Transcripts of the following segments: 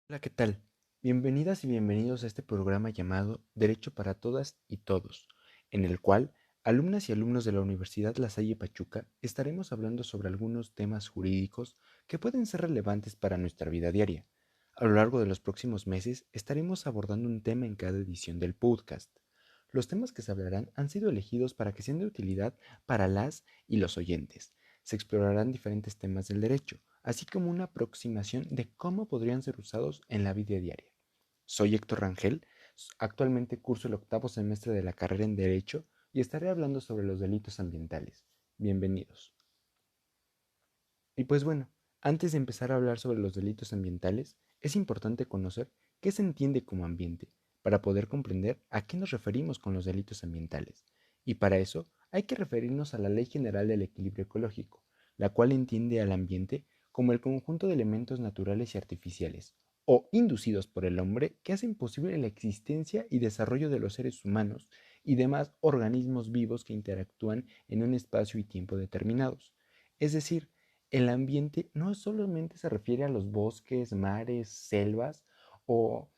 Hola, ¿qué tal? Bienvenidas y bienvenidos a este programa llamado Derecho para Todas y Todos, en el cual alumnas y alumnos de la Universidad La Salle Pachuca estaremos hablando sobre algunos temas jurídicos que pueden ser relevantes para nuestra vida diaria. A lo largo de los próximos meses estaremos abordando un tema en cada edición del podcast. Los temas que se hablarán han sido elegidos para que sean de utilidad para las y los oyentes. Se explorarán diferentes temas del derecho, así como una aproximación de cómo podrían ser usados en la vida diaria. Soy Héctor Rangel, actualmente curso el octavo semestre de la carrera en Derecho y estaré hablando sobre los delitos ambientales. Bienvenidos. Y pues bueno, antes de empezar a hablar sobre los delitos ambientales, es importante conocer qué se entiende como ambiente para poder comprender a qué nos referimos con los delitos ambientales. Y para eso hay que referirnos a la Ley General del Equilibrio Ecológico, la cual entiende al ambiente como el conjunto de elementos naturales y artificiales, o inducidos por el hombre, que hacen posible la existencia y desarrollo de los seres humanos y demás organismos vivos que interactúan en un espacio y tiempo determinados. Es decir, el ambiente no solamente se refiere a los bosques, mares, selvas o,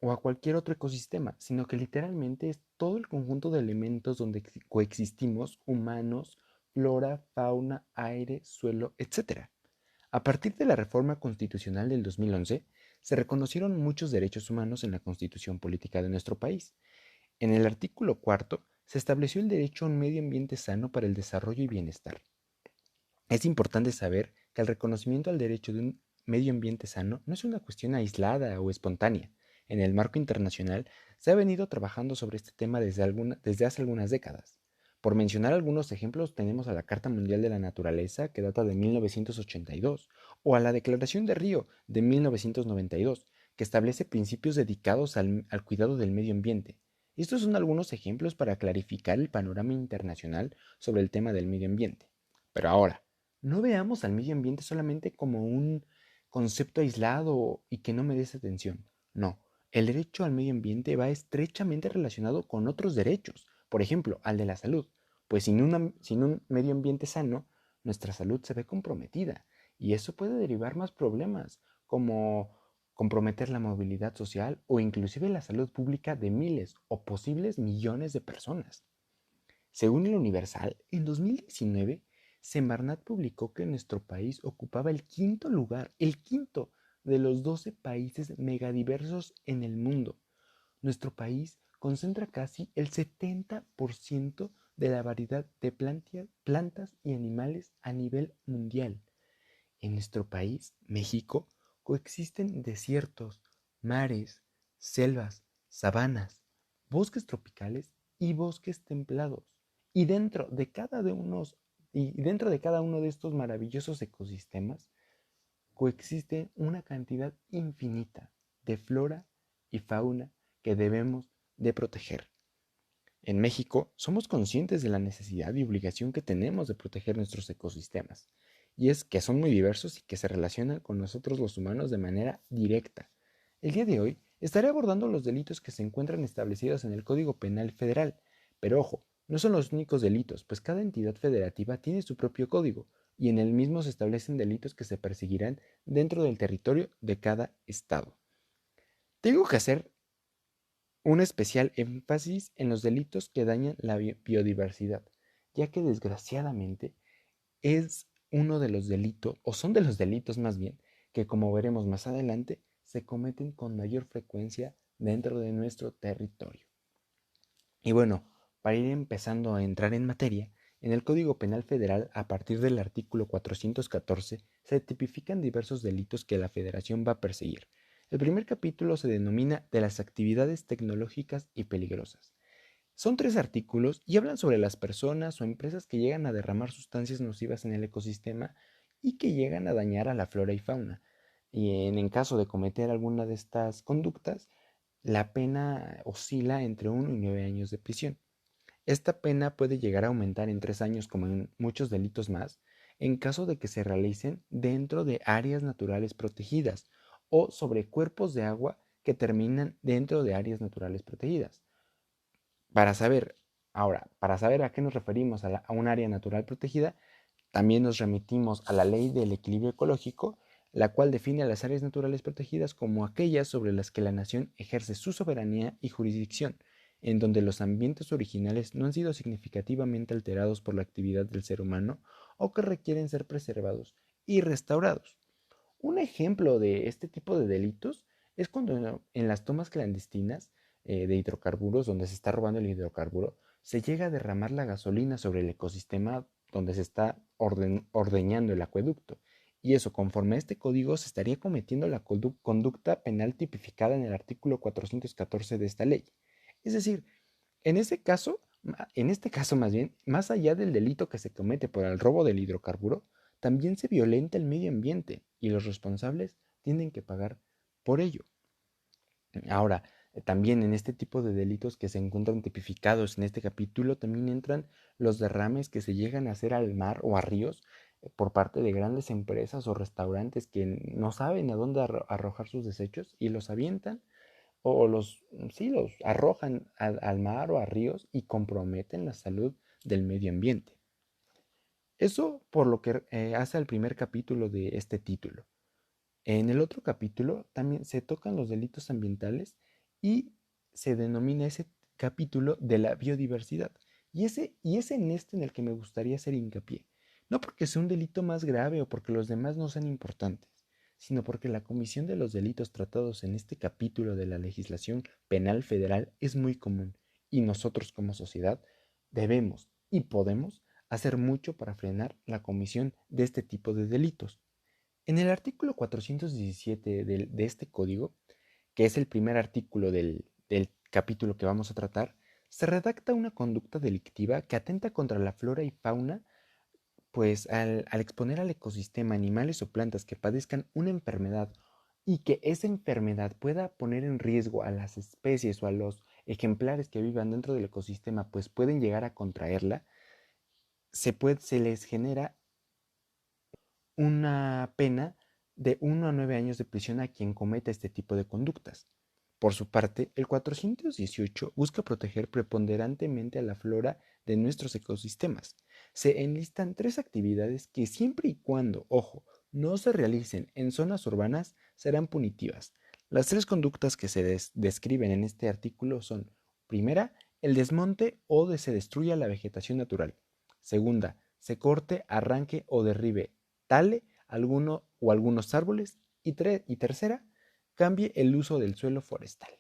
o a cualquier otro ecosistema, sino que literalmente es todo el conjunto de elementos donde coexistimos humanos, flora, fauna, aire, suelo, etcétera. A partir de la reforma constitucional del 2011, se reconocieron muchos derechos humanos en la constitución política de nuestro país. En el artículo cuarto se estableció el derecho a un medio ambiente sano para el desarrollo y bienestar. Es importante saber que el reconocimiento al derecho de un medio ambiente sano no es una cuestión aislada o espontánea. En el marco internacional se ha venido trabajando sobre este tema desde hace algunas décadas. Por mencionar algunos ejemplos, tenemos a la Carta Mundial de la Naturaleza, que data de 1982, o a la Declaración de Río de 1992, que establece principios dedicados al cuidado del medio ambiente. Estos son algunos ejemplos para clarificar el panorama internacional sobre el tema del medio ambiente. Pero ahora, no veamos al medio ambiente solamente como un concepto aislado y que no merece atención. No, el derecho al medio ambiente va estrechamente relacionado con otros derechos, por ejemplo, al de la salud, pues sin un medio ambiente sano, nuestra salud se ve comprometida y eso puede derivar más problemas, como comprometer la movilidad social o inclusive la salud pública de miles o posibles millones de personas. Según el Universal, en 2019, Semarnat publicó que nuestro país ocupaba el quinto lugar, el quinto de los 12 países megadiversos en el mundo. Nuestro país concentra casi el 70% de la variedad de plantas y animales a nivel mundial. En nuestro país, México, coexisten desiertos, mares, selvas, sabanas, bosques tropicales y bosques templados. Y dentro de cada uno de estos maravillosos ecosistemas coexiste una cantidad infinita de flora y fauna que debemos de proteger. En México somos conscientes de la necesidad y obligación que tenemos de proteger nuestros ecosistemas, y es que son muy diversos y que se relacionan con nosotros los humanos de manera directa. El día de hoy estaré abordando los delitos que se encuentran establecidos en el Código Penal Federal, pero ojo, no son los únicos delitos, pues cada entidad federativa tiene su propio código, y en el mismo se establecen delitos que se perseguirán dentro del territorio de cada estado. Tengo que hacer un especial énfasis en los delitos que dañan la biodiversidad, ya que desgraciadamente es uno de los delitos, o son de los delitos más bien, que como veremos más adelante, se cometen con mayor frecuencia dentro de nuestro territorio. Y bueno, para ir empezando a entrar en materia, en el Código Penal Federal, a partir del artículo 414, se tipifican diversos delitos que la Federación va a perseguir. El primer capítulo se denomina de las actividades tecnológicas y peligrosas. Son 3 artículos y hablan sobre las personas o empresas que llegan a derramar sustancias nocivas en el ecosistema y que llegan a dañar a la flora y fauna. Y en caso de cometer alguna de estas conductas, la pena oscila entre 1 y 9 años de prisión. Esta pena puede llegar a aumentar en 3 años, como en muchos delitos más, en caso de que se realicen dentro de áreas naturales protegidas o sobre cuerpos de agua que terminan dentro de áreas naturales protegidas. Para saber, para saber a qué nos referimos a un área natural protegida, también nos remitimos a la ley del equilibrio ecológico, la cual define a las áreas naturales protegidas como aquellas sobre las que la nación ejerce su soberanía y jurisdicción, en donde los ambientes originales no han sido significativamente alterados por la actividad del ser humano o que requieren ser preservados y restaurados. Un ejemplo de este tipo de delitos es cuando en las tomas clandestinas de hidrocarburos, donde se está robando el hidrocarburo, se llega a derramar la gasolina sobre el ecosistema donde se está ordeñando el acueducto. Y eso, conforme a este código, se estaría cometiendo la conducta penal tipificada en el artículo 414 de esta ley. Es decir, en este caso más bien, más allá del delito que se comete por el robo del hidrocarburo, también se violenta el medio ambiente y los responsables tienen que pagar por ello. Ahora, también en este tipo de delitos que se encuentran tipificados en este capítulo, también entran los derrames que se llegan a hacer al mar o a ríos por parte de grandes empresas o restaurantes que no saben a dónde arrojar sus desechos y los avientan o sí, los arrojan al mar o a ríos y comprometen la salud del medio ambiente. Eso por lo que hace al primer capítulo de este título. En el otro capítulo también se tocan los delitos ambientales y se denomina ese capítulo de la biodiversidad. Y es en este en el que me gustaría hacer hincapié. No porque sea un delito más grave o porque los demás no sean importantes, sino porque la comisión de los delitos tratados en este capítulo de la legislación penal federal es muy común y nosotros como sociedad debemos y podemos hacer mucho para frenar la comisión de este tipo de delitos. En el artículo 417 de este código, que es el primer artículo del capítulo que vamos a tratar, se redacta una conducta delictiva que atenta contra la flora y fauna, pues al exponer al ecosistema animales o plantas que padezcan una enfermedad y que esa enfermedad pueda poner en riesgo a las especies o a los ejemplares que vivan dentro del ecosistema, pues pueden llegar a contraerla, se les genera una pena de 1 a 9 años de prisión a quien cometa este tipo de conductas. Por su parte, el 418 busca proteger preponderantemente a la flora de nuestros ecosistemas. Se enlistan 3 actividades que siempre y cuando, ojo, no se realicen en zonas urbanas serán punitivas. Las 3 conductas que se describen en este artículo son: primera, el desmonte o se destruya la vegetación natural. Segunda, se corte, arranque o derribe, tale alguno o algunos árboles. Y tercera, cambie el uso del suelo forestal.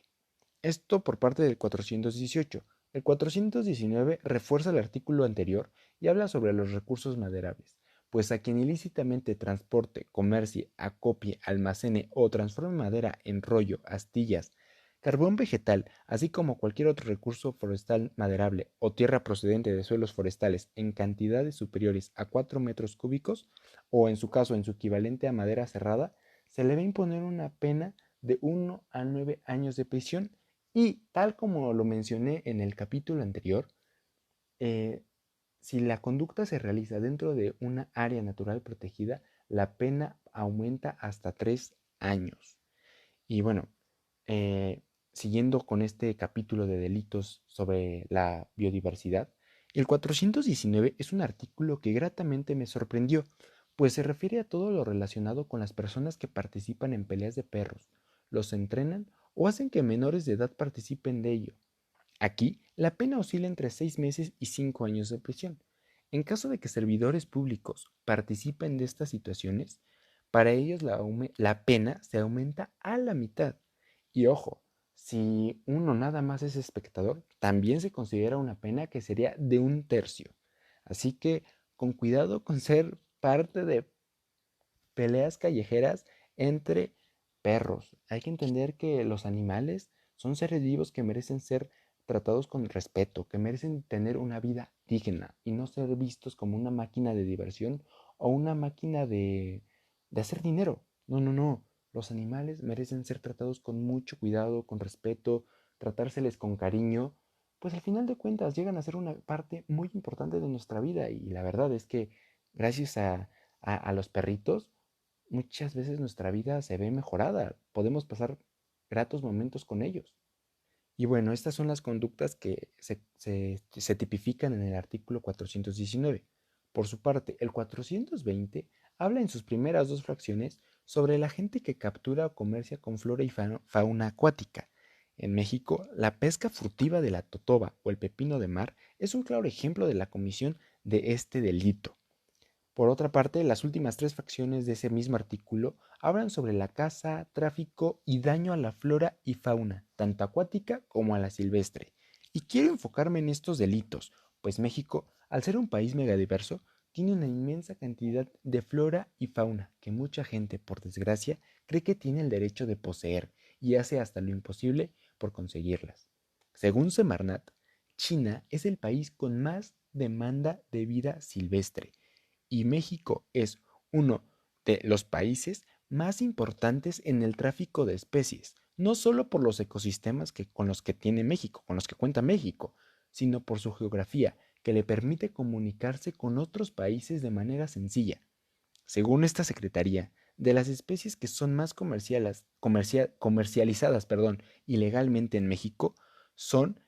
Esto por parte del 418. El 419 refuerza el artículo anterior y habla sobre los recursos maderables, pues a quien ilícitamente transporte, comercie, acopie, almacene o transforme madera en rollo, astillas, carbón vegetal, así como cualquier otro recurso forestal maderable o tierra procedente de suelos forestales en cantidades superiores a 4 metros cúbicos, o en su caso en su equivalente a madera cerrada, se le va a imponer una pena de 1 a 9 años de prisión y, tal como lo mencioné en el capítulo anterior, eh, si la conducta se realiza dentro de una área natural protegida, la pena aumenta hasta 3 años. Y bueno, eh, siguiendo con este capítulo de delitos sobre la biodiversidad, el 419 es un artículo que gratamente me sorprendió, pues se refiere a todo lo relacionado con las personas que participan en peleas de perros, los entrenan o hacen que menores de edad participen de ello. Aquí, la pena oscila entre 6 meses y 5 años de prisión. En caso de que servidores públicos participen de estas situaciones, para ellos la pena se aumenta a la mitad. Y ojo, si uno nada más es espectador, también se considera una pena que sería de 1/3. Así que con cuidado con ser parte de peleas callejeras entre perros. Hay que entender que los animales son seres vivos que merecen ser tratados con respeto, que merecen tener una vida digna y no ser vistos como una máquina de diversión o una máquina de hacer dinero. No, no, no. Los animales merecen ser tratados con mucho cuidado, con respeto, tratárseles con cariño, pues al final de cuentas llegan a ser una parte muy importante de nuestra vida y la verdad es que gracias a los perritos muchas veces nuestra vida se ve mejorada, podemos pasar gratos momentos con ellos. Y bueno, estas son las conductas que se tipifican en el artículo 419. Por su parte, el 420 habla en sus primeras 2 fracciones sobre la gente que captura o comercia con flora y fauna acuática. En México, la pesca furtiva de la totoba o el pepino de mar es un claro ejemplo de la comisión de este delito. Por otra parte, las últimas tres fracciones de ese mismo artículo hablan sobre la caza, tráfico y daño a la flora y fauna, tanto acuática como a la silvestre. Y quiero enfocarme en estos delitos, pues México, al ser un país megadiverso, tiene una inmensa cantidad de flora y fauna que mucha gente, por desgracia, cree que tiene el derecho de poseer y hace hasta lo imposible por conseguirlas. Según Semarnat, China es el país con más demanda de vida silvestre y México es uno de los países más importantes en el tráfico de especies, no solo por los ecosistemas con los que tiene México, con los que cuenta México, sino por su geografía, que le permite comunicarse con otros países de manera sencilla. Según esta secretaría, de las especies que son más comercializadas ilegalmente en México son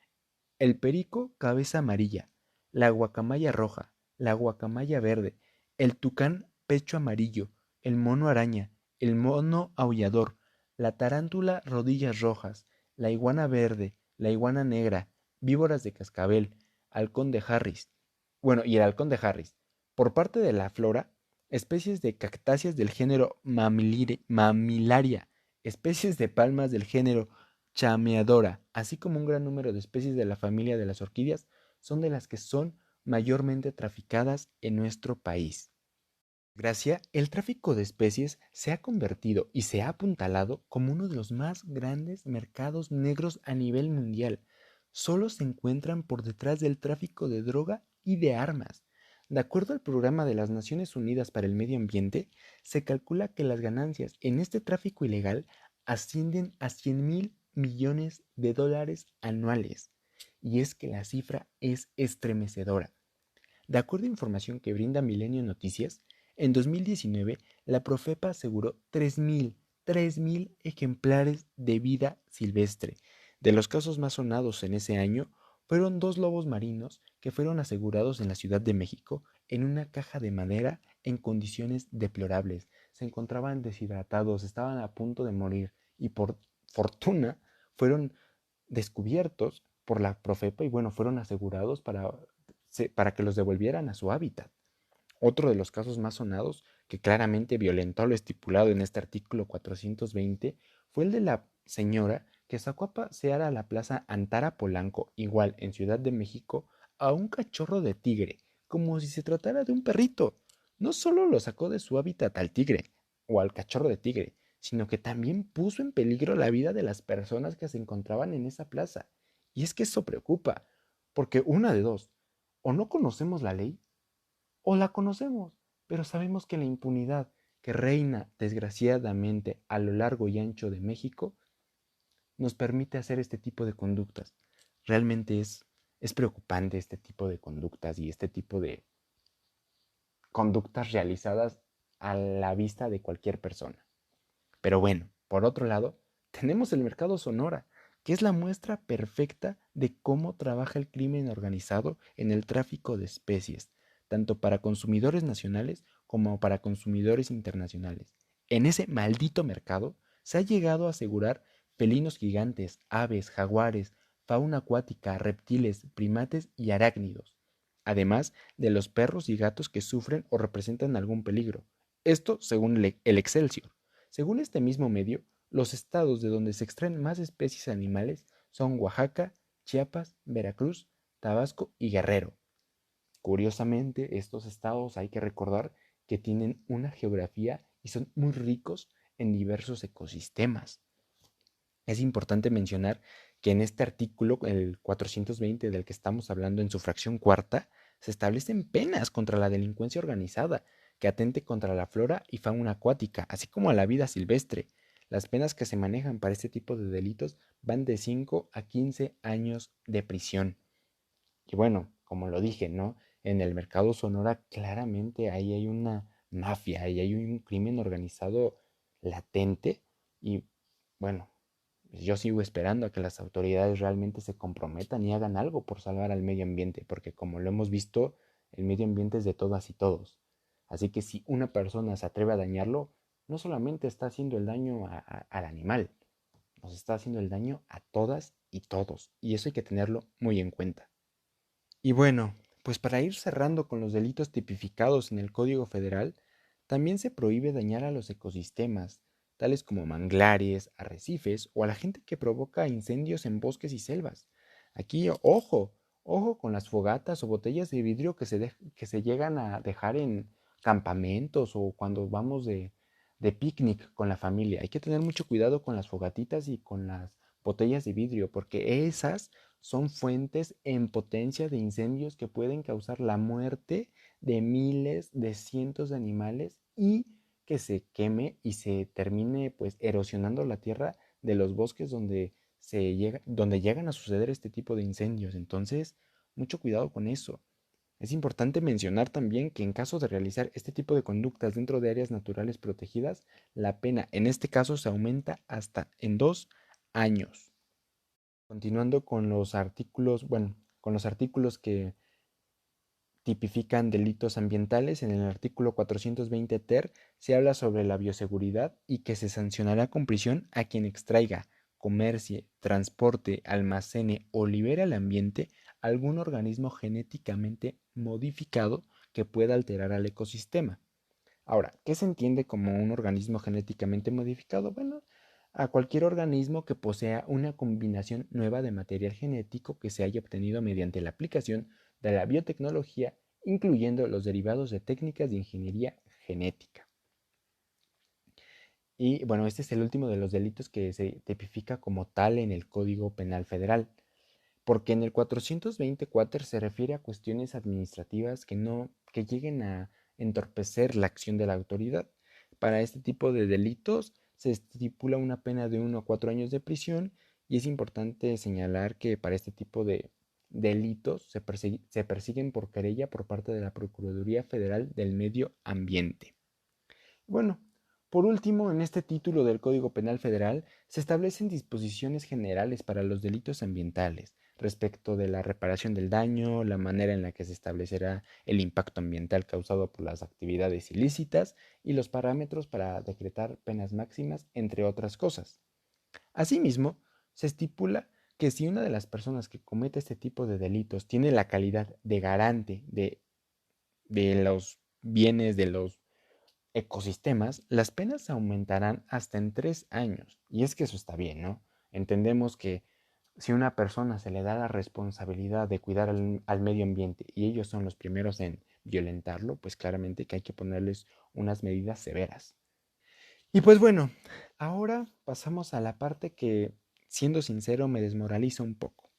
el perico cabeza amarilla, la guacamaya roja, la guacamaya verde, el tucán pecho amarillo, el mono araña, el mono aullador, la tarántula rodillas rojas, la iguana verde, la iguana negra, víboras de cascabel, halcón de Harris. Bueno, y el halcón de Harris. Por parte de la flora, especies de cactáceas del género Mamilaria, especies de palmas del género chameadora, así como un gran número de especies de la familia de las orquídeas, son de las que son mayormente traficadas en nuestro país. Gracia, el tráfico de especies se ha convertido y se ha apuntalado como uno de los más grandes mercados negros a nivel mundial. Solo se encuentran por detrás del tráfico de droga y de armas. De acuerdo al Programa de las Naciones Unidas para el Medio Ambiente, se calcula que las ganancias en este tráfico ilegal ascienden a 100.000 millones de dólares anuales. Y es que la cifra es estremecedora. De acuerdo a información que brinda Milenio Noticias, en 2019 la Profepa aseguró 3.000 ejemplares de vida silvestre. De los casos más sonados en ese año fueron dos lobos marinos que fueron asegurados en la Ciudad de México en una caja de madera en condiciones deplorables. Se encontraban deshidratados, estaban a punto de morir y por fortuna fueron descubiertos por la Profepa y bueno, fueron asegurados para que los devolvieran a su hábitat. Otro de los casos más sonados, que claramente violentó lo estipulado en este artículo 420, fue el de la señora que sacó a pasear a la plaza Antara Polanco, igual en Ciudad de México, a un cachorro de tigre, como si se tratara de un perrito. No solo lo sacó de su hábitat al tigre o al cachorro de tigre, sino que también puso en peligro la vida de las personas que se encontraban en esa plaza. Y es que eso preocupa, porque una de dos, o no conocemos la ley, o la conocemos, pero sabemos que la impunidad que reina desgraciadamente a lo largo y ancho de México nos permite hacer este tipo de conductas. Realmente es preocupante este tipo de conductas y este tipo de conductas realizadas a la vista de cualquier persona. Pero bueno, por otro lado, tenemos el mercado Sonora, que es la muestra perfecta de cómo trabaja el crimen organizado en el tráfico de especies, tanto para consumidores nacionales como para consumidores internacionales. En ese maldito mercado se ha llegado a asegurar felinos gigantes, aves, jaguares, fauna acuática, reptiles, primates y arácnidos, además de los perros y gatos que sufren o representan algún peligro. Esto según el Excelsior. Según este mismo medio, los estados de donde se extraen más especies animales son Oaxaca, Chiapas, Veracruz, Tabasco y Guerrero. Curiosamente, estos estados hay que recordar que tienen una geografía y son muy ricos en diversos ecosistemas. Es importante mencionar que en este artículo, el 420 del que estamos hablando en su fracción cuarta, se establecen penas contra la delincuencia organizada que atente contra la flora y fauna acuática, así como a la vida silvestre. Las penas que se manejan para este tipo de delitos van de 5 a 15 años de prisión. Y bueno, como lo dije, ¿no? En el mercado Sonora claramente ahí hay una mafia, ahí hay un crimen organizado latente y bueno, yo sigo esperando a que las autoridades realmente se comprometan y hagan algo por salvar al medio ambiente, porque como lo hemos visto, el medio ambiente es de todas y todos. Así que si una persona se atreve a dañarlo, no solamente está haciendo el daño al animal, nos está haciendo el daño a todas y todos, y eso hay que tenerlo muy en cuenta. Y bueno, pues para ir cerrando con los delitos tipificados en el Código Federal, también se prohíbe dañar a los ecosistemas, tales como manglares, arrecifes o a la gente que provoca incendios en bosques y selvas. Aquí, ojo con las fogatas o botellas de vidrio que se llegan a dejar en campamentos o cuando vamos de picnic con la familia. Hay que tener mucho cuidado con las fogatitas y con las botellas de vidrio, porque esas son fuentes en potencia de incendios que pueden causar la muerte de miles, de cientos de animales y que se queme y se termine pues erosionando la tierra de los bosques donde llegan a suceder este tipo de incendios. Entonces, mucho cuidado con eso. Es importante mencionar también que en caso de realizar este tipo de conductas dentro de áreas naturales protegidas, la pena en este caso se aumenta hasta en 2 años. Continuando con los artículos, bueno, con los artículos que tipifican delitos ambientales, en el artículo 420 ter se habla sobre la bioseguridad y que se sancionará con prisión a quien extraiga, comercie, transporte, almacene o libere al ambiente algún organismo genéticamente modificado que pueda alterar al ecosistema. Ahora, ¿qué se entiende como un organismo genéticamente modificado? Bueno, a cualquier organismo que posea una combinación nueva de material genético que se haya obtenido mediante la aplicación de la biotecnología, incluyendo los derivados de técnicas de ingeniería genética. Y bueno, este es el último de los delitos que se tipifica como tal en el Código Penal Federal, porque en el 420 se refiere a cuestiones administrativas que lleguen a entorpecer la acción de la autoridad. Para este tipo de delitos se estipula una pena de 1 a 4 años de prisión y es importante señalar que para este tipo de delitos se persiguen por querella por parte de la Procuraduría Federal del Medio Ambiente. Bueno, por último, en este título del Código Penal Federal se establecen disposiciones generales para los delitos ambientales respecto de la reparación del daño, la manera en la que se establecerá el impacto ambiental causado por las actividades ilícitas y los parámetros para decretar penas máximas, entre otras cosas. Asimismo, se estipula que si una de las personas que comete este tipo de delitos tiene la calidad de garante de los bienes de los ecosistemas, las penas aumentarán hasta en 3 años. Y es que eso está bien, ¿no? Entendemos que si a una persona se le da la responsabilidad de cuidar al medio ambiente y ellos son los primeros en violentarlo, pues claramente que hay que ponerles unas medidas severas. Y pues bueno, ahora pasamos a la parte que, siendo sincero, me desmoraliza un poco.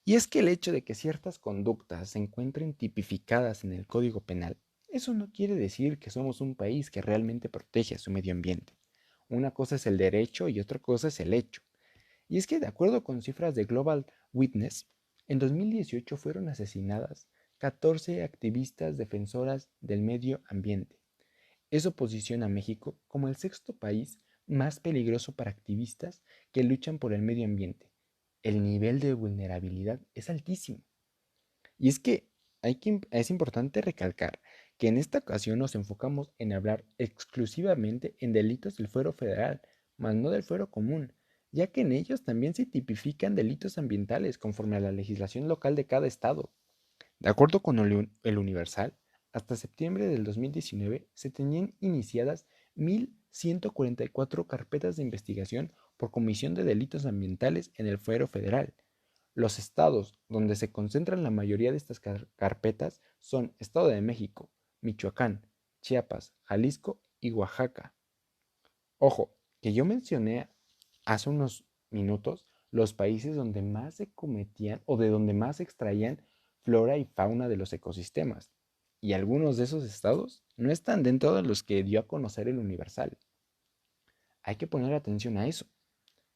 Y es que el hecho de que ciertas conductas se encuentren tipificadas en el Código Penal, eso no quiere decir que somos un país que realmente protege a su medio ambiente. Una cosa es el derecho y otra cosa es el hecho. Y es que de acuerdo con cifras de Global Witness, en 2018 fueron asesinadas 14 activistas defensoras del medio ambiente. Eso posiciona a México como el sexto país más peligroso para activistas que luchan por el medio ambiente. El nivel de vulnerabilidad es altísimo. Y es que es importante recalcar que en esta ocasión nos enfocamos en hablar exclusivamente en delitos del fuero federal, más no del fuero común, ya que en ellos también se tipifican delitos ambientales conforme a la legislación local de cada estado. De acuerdo con el Universal, hasta septiembre del 2019 se tenían iniciadas 1.144 carpetas de investigación por comisión de delitos ambientales en el fuero federal. Los estados donde se concentran la mayoría de estas carpetas son Estado de México, Michoacán, Chiapas, Jalisco y Oaxaca. Ojo, que yo mencioné hace unos minutos los países donde más se cometían o de donde más se extraían flora y fauna de los ecosistemas. Y algunos de esos estados no están dentro de los que dio a conocer el Universal. Hay que poner atención a eso.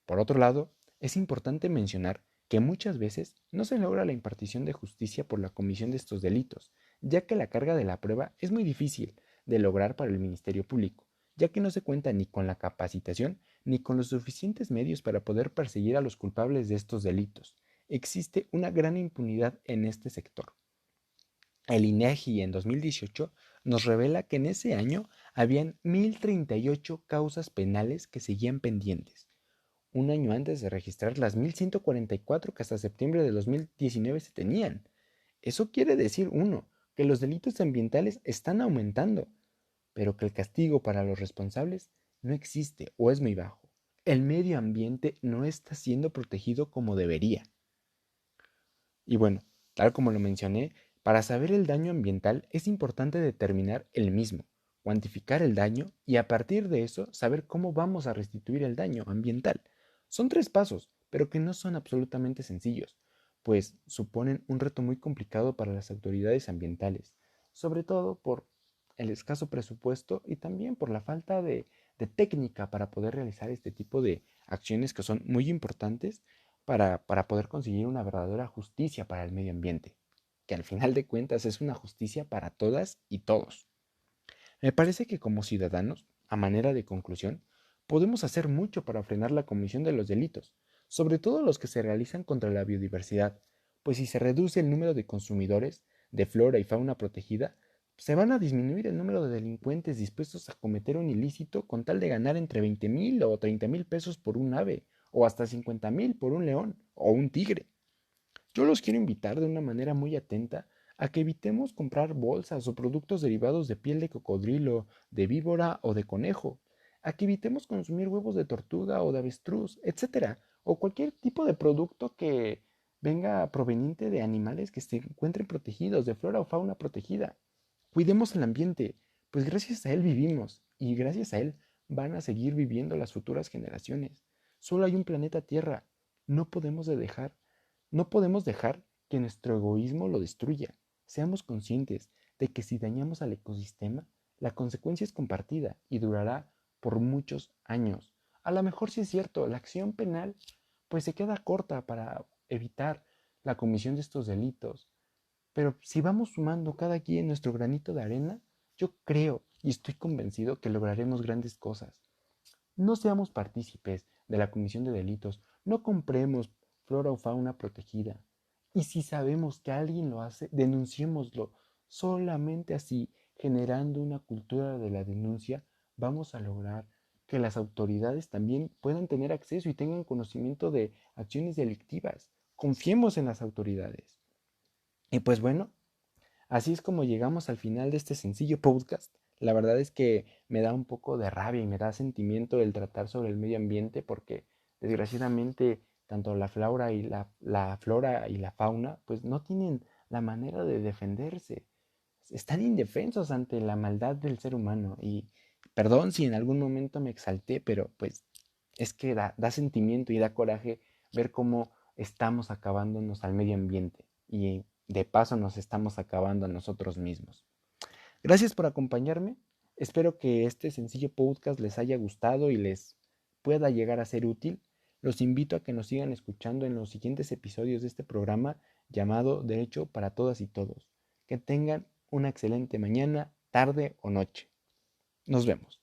Por otro lado, es importante mencionar que muchas veces no se logra la impartición de justicia por la comisión de estos delitos, ya que la carga de la prueba es muy difícil de lograr para el Ministerio Público, ya que no se cuenta ni con la capacitación ni con los suficientes medios para poder perseguir a los culpables de estos delitos. Existe una gran impunidad en este sector. El INEGI en 2018 nos revela que en ese año habían 1038 causas penales que seguían pendientes, un año antes de registrar las 1144 que hasta septiembre de 2019 se tenían. Eso quiere decir, uno, que los delitos ambientales están aumentando, pero que el castigo para los responsables no existe o es muy bajo. El medio ambiente no está siendo protegido como debería. Y bueno, tal como lo mencioné, para saber el daño ambiental es importante determinar el mismo, cuantificar el daño y a partir de eso saber cómo vamos a restituir el daño ambiental. Son 3 pasos, pero que no son absolutamente sencillos, pues suponen un reto muy complicado para las autoridades ambientales, sobre todo por el escaso presupuesto y también por la falta de técnica para poder realizar este tipo de acciones que son muy importantes para poder conseguir una verdadera justicia para el medio ambiente, que al final de cuentas es una justicia para todas y todos. Me parece que como ciudadanos, a manera de conclusión, podemos hacer mucho para frenar la comisión de los delitos, sobre todo los que se realizan contra la biodiversidad, pues si se reduce el número de consumidores de flora y fauna protegida, se van a disminuir el número de delincuentes dispuestos a cometer un ilícito con tal de ganar entre 20,000 o 30,000 pesos por un ave, o hasta 50,000 por un león o un tigre. Yo los quiero invitar de una manera muy atenta a que evitemos comprar bolsas o productos derivados de piel de cocodrilo, de víbora o de conejo, a que evitemos consumir huevos de tortuga o de avestruz, etcétera, o cualquier tipo de producto que venga proveniente de animales que se encuentren protegidos, de flora o fauna protegida. Cuidemos el ambiente, pues gracias a él vivimos y gracias a él van a seguir viviendo las futuras generaciones. Solo hay un planeta Tierra. No podemos dejar no podemos dejar que nuestro egoísmo lo destruya. Seamos conscientes de que si dañamos al ecosistema, la consecuencia es compartida y durará por muchos años. A lo mejor sí es cierto, la acción penal pues se queda corta para evitar la comisión de estos delitos. Pero si vamos sumando cada quien nuestro granito de arena, yo creo y estoy convencido que lograremos grandes cosas. No seamos partícipes de la comisión de delitos, no compremos flora o fauna protegida. Y si sabemos que alguien lo hace, denunciémoslo. Solamente así, generando una cultura de la denuncia, vamos a lograr que las autoridades también puedan tener acceso y tengan conocimiento de acciones delictivas. Confiemos en las autoridades. Y pues bueno, así es como llegamos al final de este sencillo podcast. La verdad es que me da un poco de rabia y me da sentimiento el tratar sobre el medio ambiente porque desgraciadamente tanto la flora y la flora y la fauna pues no tienen la manera de defenderse. Están indefensos ante la maldad del ser humano y perdón si en algún momento me exalté, pero pues es que da sentimiento y da coraje ver cómo estamos acabándonos al medio ambiente y de paso nos estamos acabando a nosotros mismos. Gracias por acompañarme. Espero que este sencillo podcast les haya gustado y les pueda llegar a ser útil. Los invito a que nos sigan escuchando en los siguientes episodios de este programa llamado Derecho para Todas y Todos. Que tengan una excelente mañana, tarde o noche. Nos vemos.